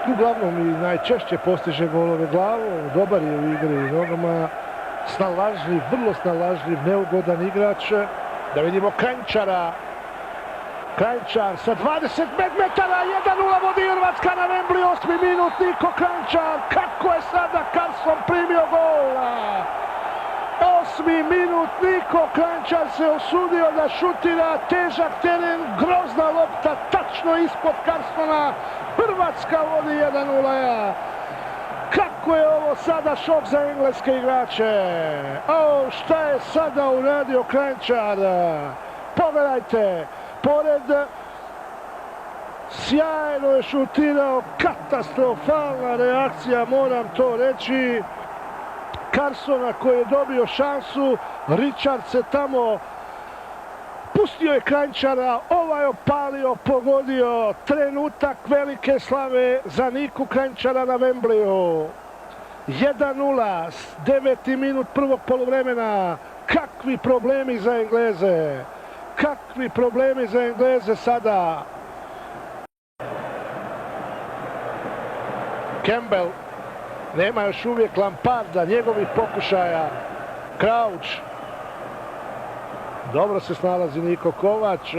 uglavnom i najčešće postiže golove glavom, dobar je u igri nogama, snalažljiv, vrlo snalažljiv, neugodan igrač. Da vidimo Kranjčara. Kranjčar sa 25 metara, 1:0 vodi Hrvatska na Wembley, 8. minut, Niko Kranjčar. Kako je sada Carlson primio gola? 8. minut, Niko Kranjčar se osudio da šutira, težak teren, grozna lopta, tačno ispod Carlsona. Hrvatska vodi 1:0. Kako je ovo sada šok za engleske igrače? O, šta je sada uradio Kranjčar? Pogledajte, pored sjajno je šutirao, katastrofalna reakcija, moram to reći, Carlsona koji je dobio šansu. Richard se tamo pustio je Kranjčara, ovaj opalio, pogodio. Trenutak velike slave za Niku Kranjčara na Wembleyu. 1:0, 9. minut prvog poluvremena. Kakvi problemi za Engleze. Kakvi problemi za Engleze sada. Campbell. Nema još uvijek Lamparda, njegovih pokušaja. Crouch. Dobro se snalazi Niko Kovač.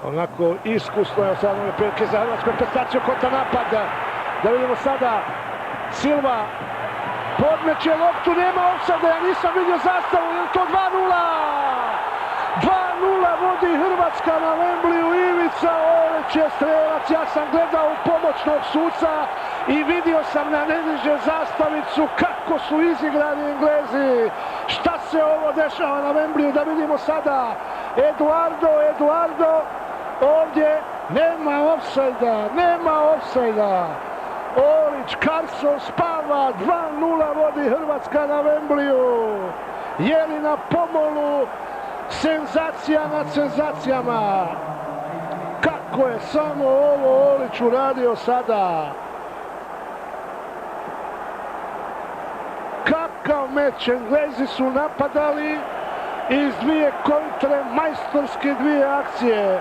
Onako iskusno je sad ove prilike za hrvatsku reprezentaciju, kontranapada. Da vidimo sada Silva. Podmeće loptu, nema ofsajda, ja nisam vidio zastavu, je to 2:0? 2:0 vodi Hrvatska na Wembleyu, Ivica Oreć je strelac, ja sam gledao u pomoćnog suca i vidio sam na najniže zastavicu kako su izigrani Englezi. Šta se ovo dešava na Wembleyu, da vidimo sada. Eduardo, ovdje nema ofsajda. Orić, Carlson spava, 2:0 vodi Hrvatska na Wembleyu. Je li na pomolu senzacija nad senzacijama? Kako je samo ovo Orić uradio sada? Kakav meč, Englezi su napadali iz dvije kontre, majstorske dvije akcije.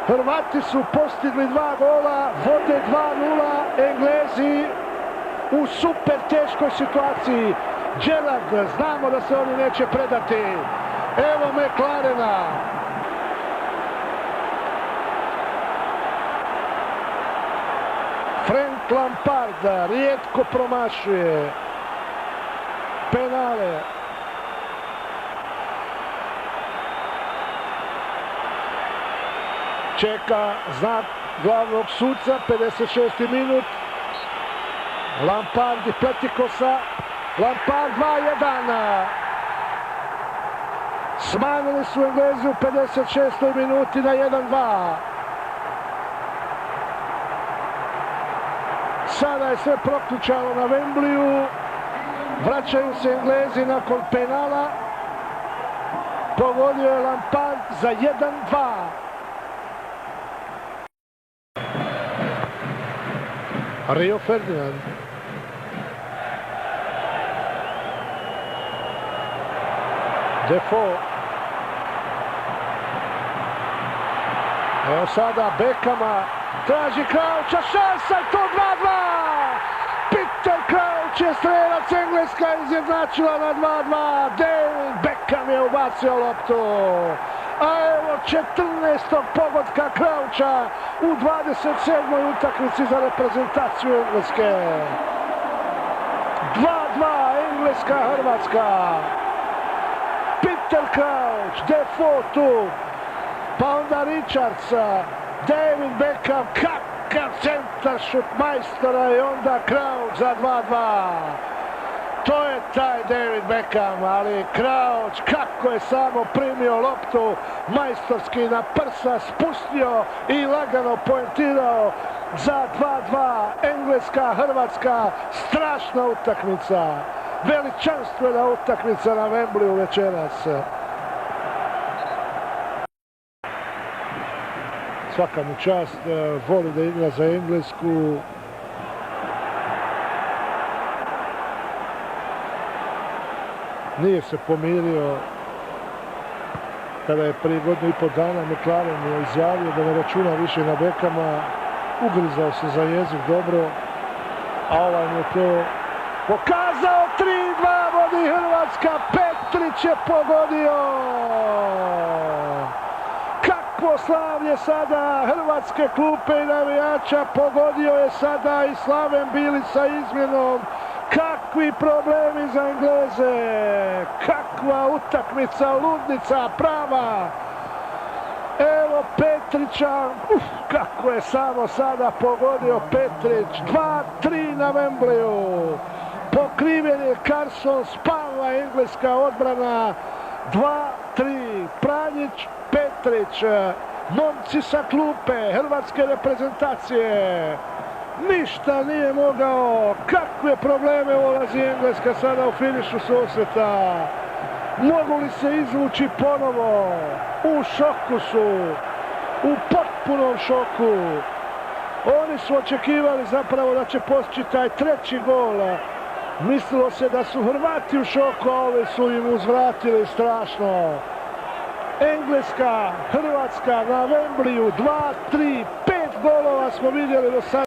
Hrvati su postigli 2 gola, vode 2:0, Englezi u super teškoj situaciji. Gerrard, znamo da se oni neće predati. Evo McLarena. Frank Lampard rijetko promašuje penale. Čeka znak glavnog suca, 56. minut. Lampard i Pletikosa. Lampard 2:1. Smanjili su Englezi u 56. minuti na 1:2. Sada je sve proključalo na Wembleyu. Vraćaju se Englezi nakon penala. Pogodio je Lampard za 1:2. Rio Ferdinand. Defoe. Evo sada Beckhama. Traži Croucha, šansa i to 2:2. Peter Crouch je strelac, Engleska izjednačila na 2:2. David Beckham je ubacio loptu. A evo 14. pogotka Croucha u 27. utakmici za reprezentaciju Engleske. 2:2, Engleska-Hrvatska. Peter Crouch, Defoe tu, pa onda Richards, David Beckham, kakav centar šut majstora i onda Crouch za 2:2. To je taj David Beckham, ali Crouch kako je samo primio loptu, majstorski na prsa spustio i lagano poentirao za 2:2. Engleska-Hrvatska, strašna utakmica, veličanstvena utakmica na Wembleyu večeras. Svaka mu čast, voli da igra za Englesku. Nije se pomirio kada je prije 1,5 godina McLaren izjavio da ne računa više na Beckhama. ugrizao se za jezik dobro, a ovaj mu je to pokazao. 3-2 vodi Hrvatska, Petrić je pogodio. Kakvo slavlje sada hrvatske klupe i navijača, pogodio je sada i Slaven Bilić sa izmjenom. Kakvi problemi za Engleze, kakva utakmica, ludnica prava. Evo Petrića, kako je samo sada pogodio Petrić. 2-3 na Wembleyu. Pokriven je Carson, spava engleska odbrana. 2-3, Pranjić, Petrić, momci sa klupe hrvatske reprezentacije. Ništa nije mogao. Kakve probleme ulazi Engleska sada u finišu susreta. Mogu li se izvući ponovo? U šoku su. U potpunom šoku. Oni su očekivali zapravo da će postići taj treći gol. Mislilo se da su Hrvati u šoku, a ovi su im uzvratili strašno. Engleska, Hrvatska na Wembleyu, 2-3, 5 golova smo vidjeli do sada.